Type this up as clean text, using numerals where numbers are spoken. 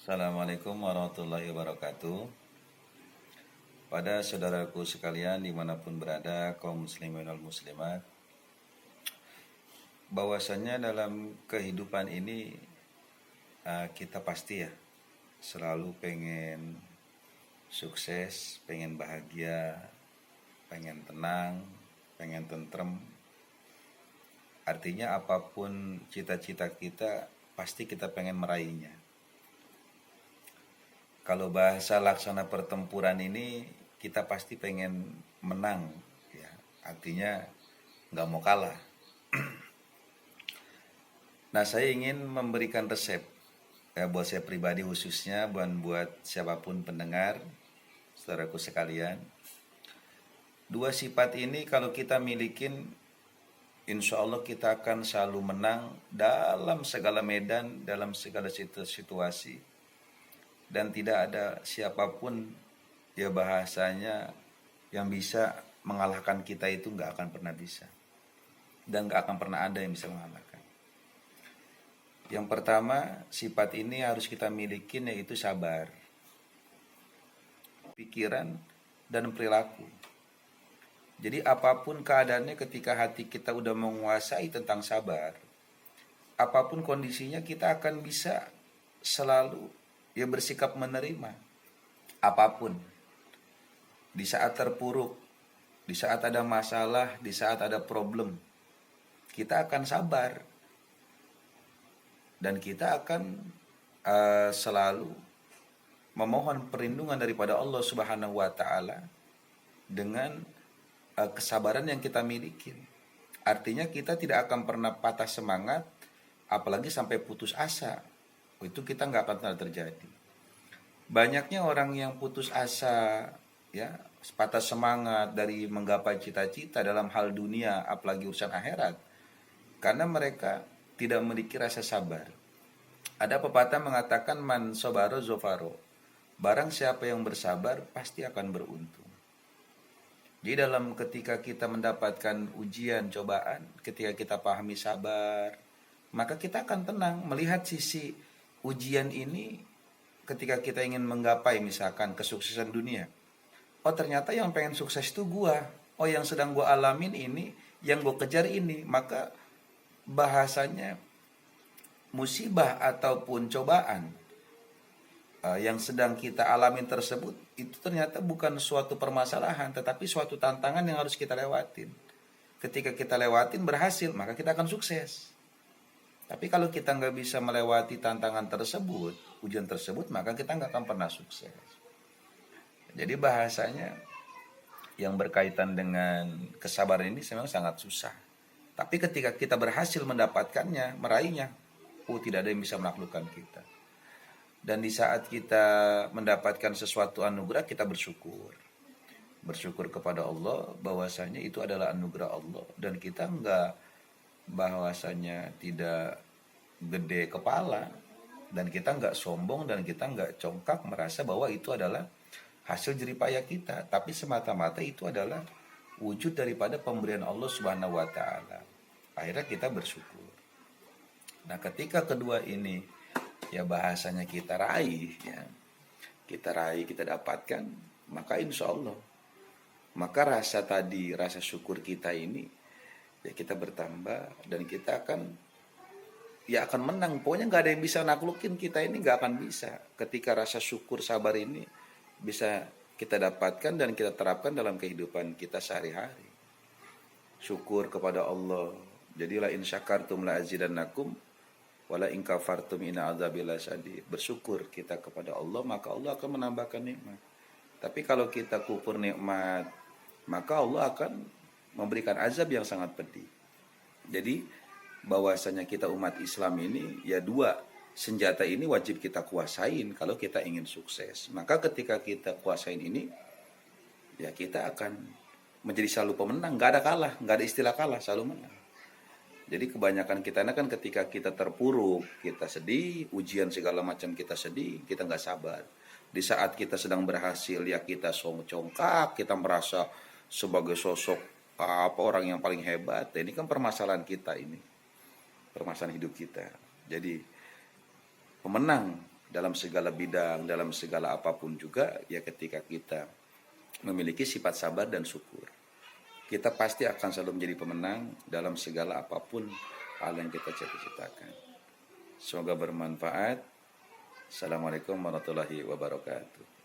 Assalamualaikum warahmatullahi wabarakatuh. Pada saudaraku sekalian dimanapun berada, kaum muslimin wal muslimat, bahwasanya dalam kehidupan ini kita pasti ya selalu pengen sukses, pengen bahagia, pengen tenang, pengen tentrem. Artinya apapun cita-cita kita pasti kita pengen meraihnya. Kalau bahasa laksana pertempuran ini kita pasti pengen menang ya. Artinya nggak mau kalah. Nah, saya ingin memberikan resep ya, buat saya pribadi khususnya, buat siapapun pendengar, saudaraku sekalian. Dua sifat ini kalau kita milikin, insya Allah kita akan selalu menang dalam segala medan, dalam segala situasi. Dan tidak ada siapapun ya bahasanya yang bisa mengalahkan kita, itu nggak akan pernah bisa. Dan nggak akan pernah ada yang bisa mengalahkan. Yang pertama, sifat ini harus kita miliki, yaitu sabar, pikiran, dan perilaku. Jadi apapun keadaannya, ketika hati kita udah menguasai tentang sabar, apapun kondisinya kita akan bisa selalu ya bersikap menerima apapun. Di saat terpuruk, di saat ada masalah, di saat ada problem, kita akan sabar. Dan kita akan selalu memohon perlindungan daripada Allah Subhanahu wa taala dengan kesabaran yang kita miliki. Artinya kita tidak akan pernah patah semangat, apalagi sampai putus asa. Itu kita nggak akan pernah terjadi. Banyaknya orang yang putus asa, ya, patah semangat dari menggapai cita-cita dalam hal dunia, apalagi urusan akhirat, karena mereka tidak memiliki rasa sabar. Ada pepatah mengatakan man sobaro zofaro, barang siapa yang bersabar pasti akan beruntung. Jadi dalam ketika kita mendapatkan ujian, cobaan, ketika kita pahami sabar, maka kita akan tenang melihat sisi ujian ini. Ketika kita ingin menggapai misalkan kesuksesan dunia, oh ternyata yang pengen sukses itu gua, oh yang sedang gua alamin ini, yang gua kejar ini, maka bahasanya musibah ataupun cobaan yang sedang kita alamin tersebut, itu ternyata bukan suatu permasalahan, tetapi suatu tantangan yang harus kita lewatin. Ketika kita lewatin berhasil, maka kita akan sukses. Tapi kalau kita nggak bisa melewati tantangan tersebut, ujian tersebut, maka kita nggak akan pernah sukses. Jadi bahasanya yang berkaitan dengan kesabaran ini memang sangat susah. Tapi ketika kita berhasil mendapatkannya, meraihnya, tidak ada yang bisa menaklukkan kita. Dan di saat kita mendapatkan sesuatu anugerah, kita bersyukur. Bersyukur kepada Allah bahwasanya itu adalah anugerah Allah. Dan kita nggak bahwasanya tidak gede kepala, dan kita nggak sombong, dan kita nggak congkak merasa bahwa itu adalah hasil jeripaya kita, tapi semata-mata itu adalah wujud daripada pemberian Allah Subhanahu wa taala. Akhirnya kita bersyukur. Nah, ketika kedua ini ya bahasanya kita raih, ya kita dapatkan, maka insya Allah, maka rasa tadi, rasa syukur kita ini ya kita bertambah, dan kita akan menang. Pokoknya nggak ada yang bisa naklukin kita ini, nggak akan bisa. Ketika rasa syukur, sabar ini bisa kita dapatkan dan kita terapkan dalam kehidupan kita sehari-hari. Syukur kepada Allah. Jadi la in syakartum la azidannakum wala in kafartum inna adzabi lasyadid. Bersyukur kita kepada Allah, maka Allah akan menambahkan nikmat. Tapi kalau kita kufur nikmat, maka Allah akan memberikan azab yang sangat pedih. Jadi bahwasanya kita umat Islam ini ya dua senjata ini wajib kita kuasain kalau kita ingin sukses. Maka ketika kita kuasain ini, ya kita akan menjadi selalu pemenang. Gak ada kalah, gak ada istilah kalah, selalu menang. Jadi kebanyakan kita kan ketika kita terpuruk, kita sedih, ujian segala macam kita sedih, kita gak sabar. Di saat kita sedang berhasil, ya kita congkak, kita merasa sebagai sosok orang yang paling hebat. Ini kan permasalahan kita ini, permasalahan hidup kita. Jadi pemenang dalam segala bidang, dalam segala apapun juga, ya ketika kita memiliki sifat sabar dan syukur, kita pasti akan selalu menjadi pemenang dalam segala apapun hal yang kita cita-citakan. Semoga bermanfaat. Assalamualaikum warahmatullahi wabarakatuh.